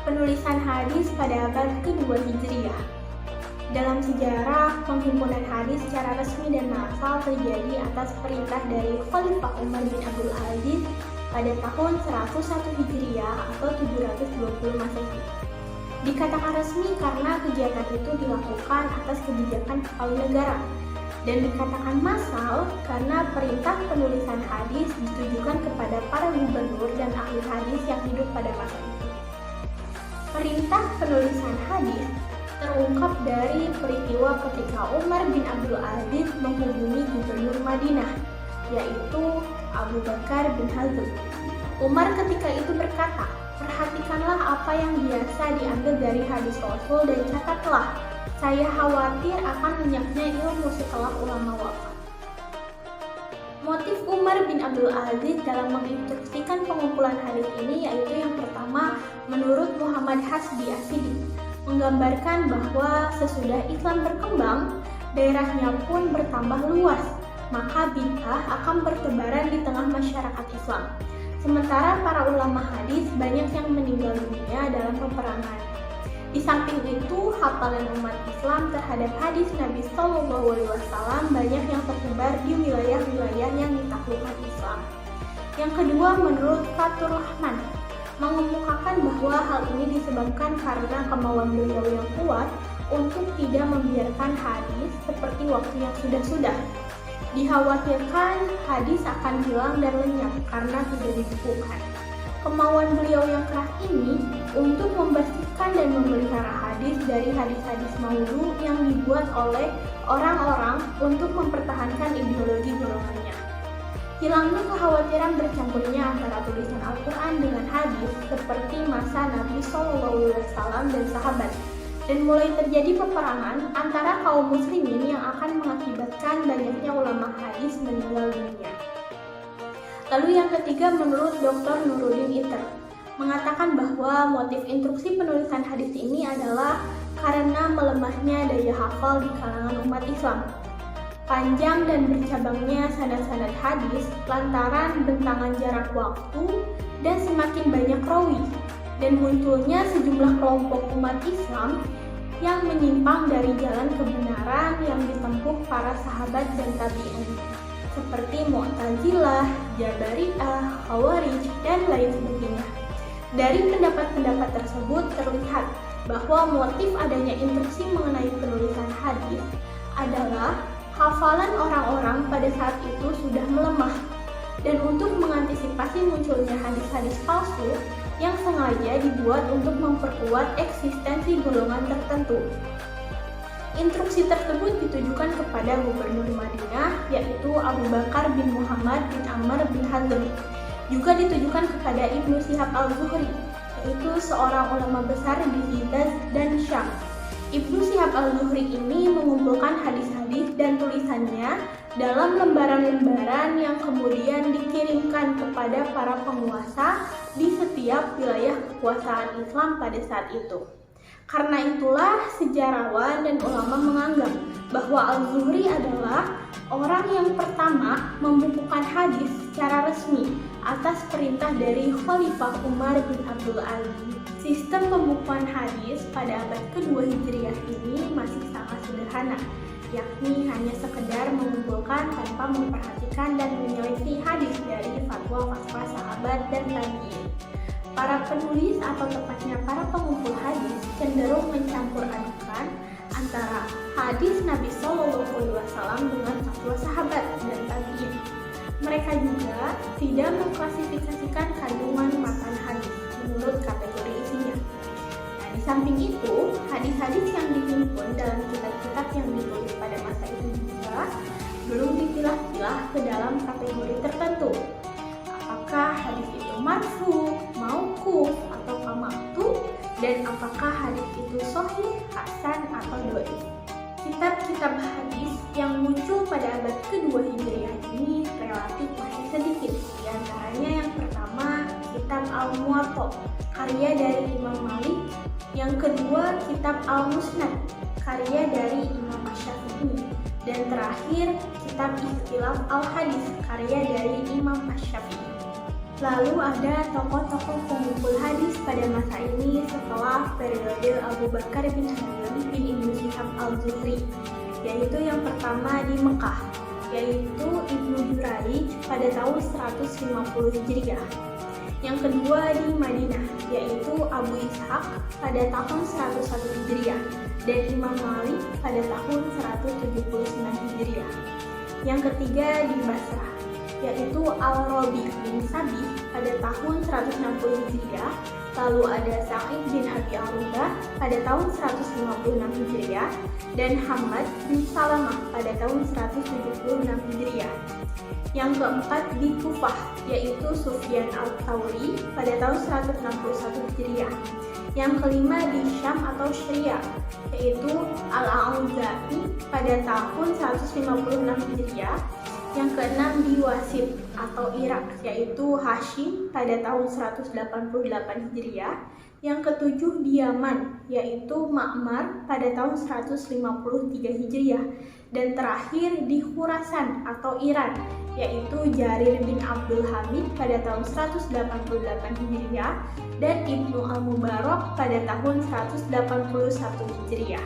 penulisan hadis pada abad kedua Hijriah. Dalam sejarah, penghimpunan hadis secara resmi dan massal terjadi atas perintah dari Khalifah Umar bin Abdul Aziz pada tahun 101 Hijriah atau 720 Masehi. Dikatakan resmi karena kegiatan itu dilakukan atas kebijakan kepala negara, dan dikatakan massal karena perintah penulisan hadis ditujukan kepada para gubernur dan ahli hadis yang hidup pada masa itu. Perintah penulisan hadis terungkap dari peristiwa ketika Umar bin Abdul Aziz menghubungi gubernur Madinah, yaitu Abu Bakar bin Hazm. Umar ketika itu berkata, "Perhatikanlah apa yang biasa diambil dari hadis Rasul dan catatlah. Saya khawatir akan lenyapnya ilmu setelah ulama wafat." Motif Umar bin Abdul Aziz dalam menginstruksikan pengumpulan hadis ini yaitu yang pertama, menurut Muhammad Hasbi Asidi, menggambarkan bahwa sesudah Islam berkembang, daerahnya pun bertambah luas, maka bid'ah akan bertebaran di tengah masyarakat Islam. Sementara para ulama hadis banyak yang meninggal dunia dalam peperangan. Di samping itu, hafalan umat Islam terhadap hadis Nabi SAW banyak yang tersebar di wilayah-wilayah yang ditaklukkan Islam. Yang kedua, menurut Fatur Rahman, mengemukakan bahwa hal ini disebabkan karena kemauan beliau yang kuat untuk tidak membiarkan hadis seperti waktu yang sudah-sudah. Dikhawatirkan hadis akan hilang dan lenyap karena tidak dibukukan. Kemauan beliau yang keras ini untuk membersihkan dan memelihara hadis dari hadis-hadis maudhu yang dibuat oleh orang-orang untuk mempertahankan ideologi golongannya. Hilangnya kekhawatiran bercampurnya antara tulisan Al-Quran dengan hadis seperti masa Nabi SAW dan sahabat, dan mulai terjadi peperangan antara kaum muslimin yang akan mengakibatkan banyaknya ulama hadis meninggal dunia. Lalu yang ketiga, menurut Dr. Nuruddin Iter, mengatakan bahwa motif instruksi penulisan hadis ini adalah karena melemahnya daya hafal di kalangan umat Islam. Panjang dan bercabangnya sanad-sanad hadis lantaran bentangan jarak waktu dan semakin banyak rawi, dan munculnya sejumlah kelompok umat Islam yang menyimpang dari jalan kebenaran yang ditempuh para sahabat dan tabi'in, seperti Mu'tazilah, Jabariyah, Khawarij, dan lain sebagainya. Dari pendapat-pendapat tersebut terlihat bahwa motif adanya instruksi mengenai penulisan hadis adalah hafalan orang-orang pada saat itu sudah melemah, dan untuk mengantisipasi munculnya hadis-hadis palsu yang sengaja dibuat untuk memperkuat eksistensi golongan tertentu. Instruksi tersebut ditujukan kepada gubernur Madinah, yaitu Abu Bakar bin Muhammad bin Amr bin Hazm. Juga ditujukan kepada Ibnu Syihab al-Zuhri, yaitu seorang ulama besar di Hijaz dan Syam. Ibnu Syihab al-Zuhri ini mengumpulkan hadis-hadis dan tulisannya dalam lembaran-lembaran yang kemudian dikirimkan kepada para penguasa di setiap wilayah kekuasaan Islam pada saat itu. Karena itulah sejarawan dan ulama menganggap bahwa Al-Zuhri adalah orang yang pertama membukukan hadis secara resmi atas perintah dari Khalifah Umar bin Abdul Aziz. Sistem pembukuan hadis pada abad kedua Hijriah ini masih sangat sederhana, yakni hanya sekedar mengumpulkan tanpa memperhatikan dan menyelisih hadis dari fatwa-fatwa sahabat dan tabi'in. Para penulis atau tepatnya para pengumpul hadis cenderung mencampur adukan antara hadis Nabi SAW dengan fatwa sahabat dan tabi'in. Mereka juga tidak mengklasifikasikan kandungan matan hadis menurut kategori isinya. Nah, di samping itu, hadis-hadis yang dihimpun dalam kitab-kitab yang ditulis pada masa itu juga belum dipilah-pilah ke dalam kategori tertentu. Apakah hadis itu marfu, mauquf, atau maqtu, dan apakah hadis itu sahih, hasan, atau dhaif. Kitab-kitab hadis yang muncul pada abad kedua Hijriah ini relatif masih sedikit. Di antaranya yang pertama, kitab Al-Muwatta, karya dari Imam Malik. Yang kedua, kitab Al-Musnad, karya dari Imam Asy-Syafi'i. Dan terakhir, kitab Ikhtilaf Al-Hadis, karya dari Imam Asy-Syafi'i. Lalu ada tokoh-tokoh pengumpul hadis pada masa ini setelah periode Abu Bakar bin Abi bin Ibnu Syihab al-Zuhri, yaitu yang pertama di Mekah, yaitu Ibnu Jurayj pada tahun 150 Hijriah. Yang kedua di Madinah, yaitu Abu Ishaq pada tahun 101 Hijriah dan Imam Malik pada tahun 179 Hijriah. Yang ketiga di Basrah, yaitu Al-Rabi bin Sabi pada tahun 160 Hijriah, lalu ada Sa'id bin Abi Arubbah pada tahun 156 Hijriah dan Hamad bin Salamah pada tahun 176 Hijriah. Yang keempat di Kufah, yaitu Sufyan al-Thawri pada tahun 161 Hijriah. Yang kelima di Syam atau Syria, yaitu Al-Auza'i pada tahun 156 Hijriah. Yang keenam di Wasit atau Irak, yaitu Hashim pada tahun 188 Hijriah. Yang ketujuh di Yaman, yaitu Ma'mar pada tahun 153 Hijriah. Dan terakhir di Khurasan atau Iran, yaitu Jarir bin Abdul Hamid pada tahun 188 Hijriah dan Ibnu al-Mubarak pada tahun 181 Hijriah.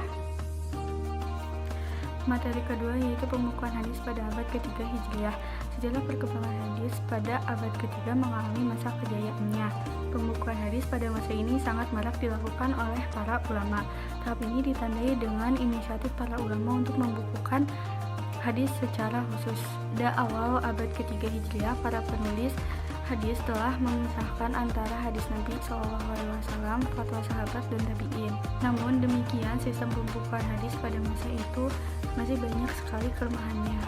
Materi kedua yaitu pembukuan hadis pada abad ketiga Hijriah. Sejarah perkembangan hadis pada abad ketiga mengalami masa kejayaannya. Pembukuan hadis pada masa ini sangat marak dilakukan oleh para ulama. Tahap ini ditandai dengan inisiatif para ulama untuk membukukan hadis secara khusus. Pada awal abad ketiga Hijriah, para penulis hadis telah memisahkan antara hadis Nabi SAW, fatwa sahabat, dan tabi'in. Namun demikian, sistem pembukuan hadis pada masa itu masih banyak sekali kelemahannya.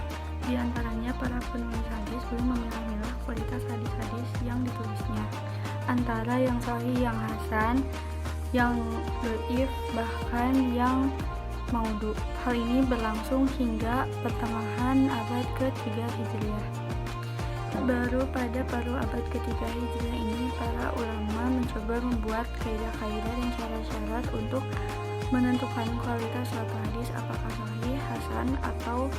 Di antaranya, para penulis hadis belum memilah-milah kualitas hadis-hadis yang ditulisnya, antara yang sahih, yang hasan, yang dhaif, bahkan yang maudhu. Hal ini berlangsung hingga pertengahan abad ketiga Hijriah. Baru pada paruh abad ketiga Hijriah ini, para ulama mencoba membuat kaidah-kaidah dan syarat-syarat untuk menentukan kualitas suatu hadis, apakah sahih, hasan, atau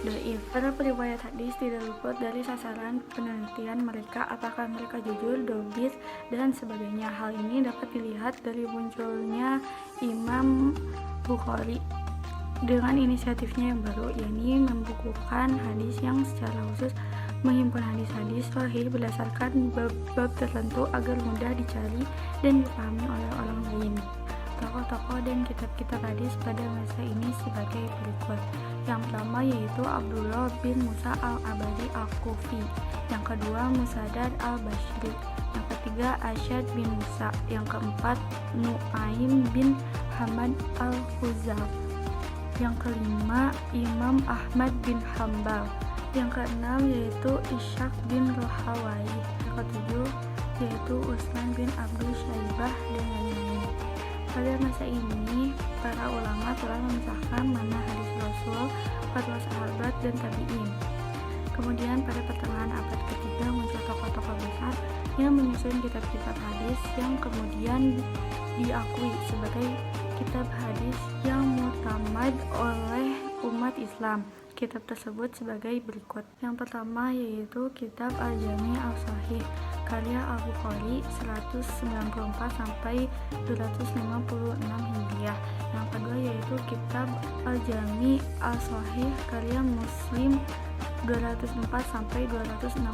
dhaif. Para periwayat hadis tidak luput dari sasaran penelitian mereka, apakah mereka jujur, dhabit, dan sebagainya. Hal ini dapat dilihat dari munculnya Imam Bukhari dengan inisiatifnya yang baru, yakni membukukan hadis yang secara khusus menghimpun hadis-hadis sahih berdasarkan bab-bab tertentu agar mudah dicari dan dipahami oleh orang lain. Tokoh-tokoh dan kitab-kitab hadis pada masa ini sebagai berikut. Yang pertama yaitu Abdullah bin Musa al-Abadi al-Kufi. Yang kedua Musaddad al-Bashri. Yang ketiga Asyad bin Musa. Yang keempat Nu'aim bin Hamad al-Khuzal. Yang kelima Imam Ahmad bin Hambal. Yang keenam yaitu Ishaq bin Rahawai. Yang ketujuh yaitu Utsman bin Abdul Syaibah dan lain-lain. Pada masa ini, para ulama telah memisahkan mana hadis Rasul, fatwa sahabat, dan tabi'in. Kemudian pada pertengahan abad ketiga muncul tokoh-tokoh besar yang menyusun kitab-kitab hadis yang kemudian diakui sebagai kitab hadis yang mutamad oleh umat Islam. Kitab tersebut sebagai berikut. Yang pertama yaitu Kitab Al-Jami' Al-Sahih karya Al-Bukhari 194 sampai 256 Hijriah. Yang kedua yaitu Kitab Al-Jami' Al-Sahih karya Muslim 204 sampai 261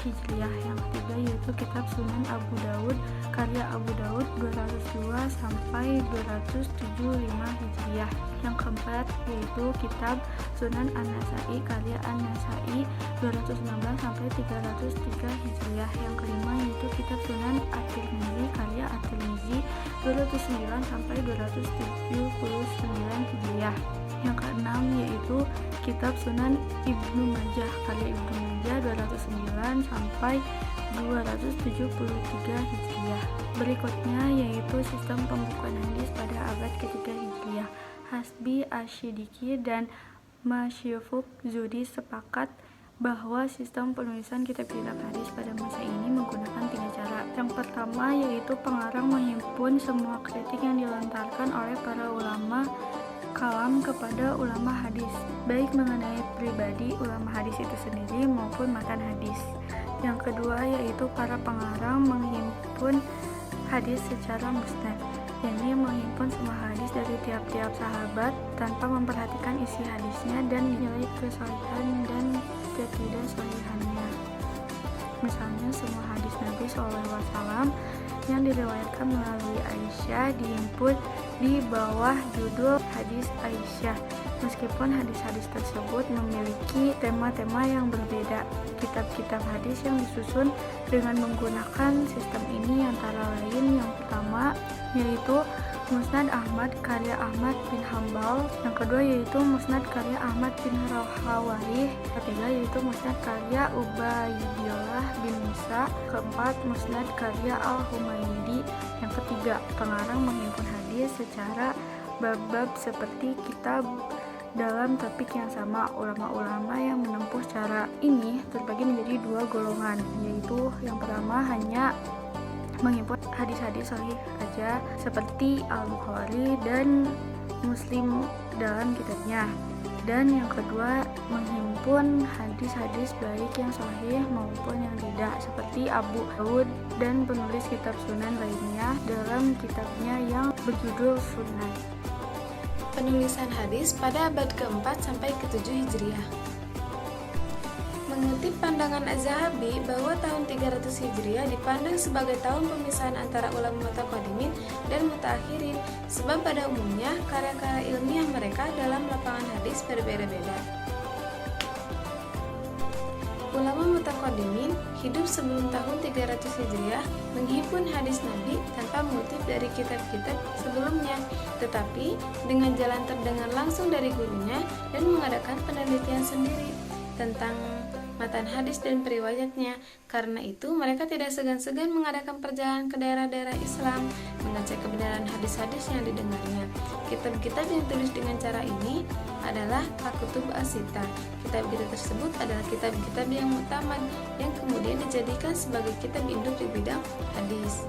Hijriah. Yang ketiga yaitu Kitab Sunan Abu Daud karya Abu Daud 202 sampai 275 Hijriah. Yang keempat yaitu Kitab Sunan An-Nasa'i karya An-Nasa'i 216 sampai 303 Hijriah. Yang kelima yaitu Kitab Sunan At-Tirmizi karya At-Tirmizi 209 sampai 279 Hijriah. Yang keenam yaitu Kitab Sunan Ibnu Majah karya Ibnu Majah 209 sampai 273 Hijriah. Berikutnya yaitu sistem pembukuan hadis pada abad ketiga Hijriah. Hasbi Ash-Shidiki dan Masyafuk Zudi sepakat bahwa sistem penulisan kitab-kitab hadis pada masa ini menggunakan 3 cara. Yang pertama yaitu pengarang menghimpun semua kritik yang dilontarkan oleh para ulama kalam kepada ulama hadis, baik mengenai pribadi ulama hadis itu sendiri maupun matan hadis. Yang kedua yaitu para pengarang menghimpun hadis secara musnad, yakni menghimpun semua hadis dari tiap-tiap sahabat tanpa memperhatikan isi hadisnya dan nilai kesahihan dan ketidaksahihannya. Misalnya semua hadis Nabi SAW yang diriwayatkan melalui Aisyah dihimpun di bawah judul hadis Aisyah, meskipun hadis-hadis tersebut memiliki tema-tema yang berbeda. Kitab-kitab hadis yang disusun dengan menggunakan sistem ini antara lain yang pertama yaitu Musnad Ahmad karya Ahmad bin Hambal, yang kedua yaitu Musnad karya Ahmad bin Rahawayh, ketiga yaitu Musnad karya Ubaidillah bin Musa, keempat Musnad karya Al-Humaydi, yang ketiga pengarang menghimpun hadis secara bab-bab seperti kitab dalam topik yang sama. Ulama-ulama yang menempuh cara ini terbagi menjadi dua golongan, yaitu yang pertama hanya menghimpun hadis-hadis sahih aja seperti Al-Bukhari dan Muslim dalam kitabnya, dan yang kedua menghimpun hadis-hadis baik yang sahih maupun yang tidak seperti Abu Dawud dan penulis kitab Sunan lainnya dalam kitabnya yang berjudul Sunan. Penulisan hadis pada abad ke-4 sampai ke-7 Hijriah. Mengutip pandangan Az-Zahabi bahwa tahun 300 Hijriah dipandang sebagai tahun pemisahan antara ulama mutaqaddimin dan mutaakhirin, sebab pada umumnya karya-karya ilmiah mereka dalam lapangan hadis berbeda-beda. Ulama mutaqaddimin hidup sebelum tahun 300 Hijriah menghimpun hadis Nabi tanpa mengutip dari kitab-kitab sebelumnya, tetapi dengan jalan terdengar langsung dari gurunya dan mengadakan penelitian sendiri tentang matan hadis dan periwayatnya. Karena itu mereka tidak segan-segan mengadakan perjalanan ke daerah-daerah Islam mengecek kebenaran hadis-hadis yang didengarnya. Kitab-kitab yang ditulis dengan cara ini adalah Al-Kutub As-Sittah. Kitab-kitab tersebut adalah kitab-kitab yang muktamad yang kemudian dijadikan sebagai kitab induk di bidang hadis.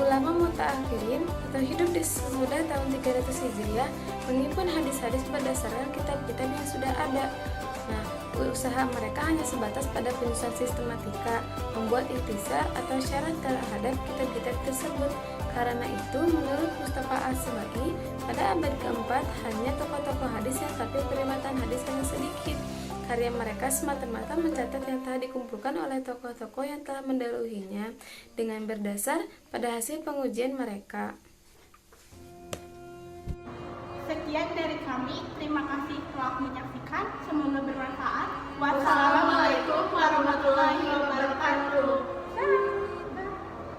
Ulama mutaakhirin atau hidup di sesudah tahun 300 Hijriah menghimpun hadis-hadis berdasarkan kitab-kitab yang sudah ada. Nah, usaha mereka hanya sebatas pada penyusunan sistematika, membuat ikhtisar atau syarat terhadap kitab-kitab tersebut. Karena itu, menurut Mustafa As-Subai, pada abad keempat hanya tokoh-tokoh hadis yang tapi periwayatan hadis sangat sedikit. Karya mereka semata-mata mencatat yang telah dikumpulkan oleh tokoh-tokoh yang telah mendahulunya dengan berdasar pada hasil pengujian mereka. Sekian dari kami, terima kasih telah menyaksikan, semoga bermanfaat.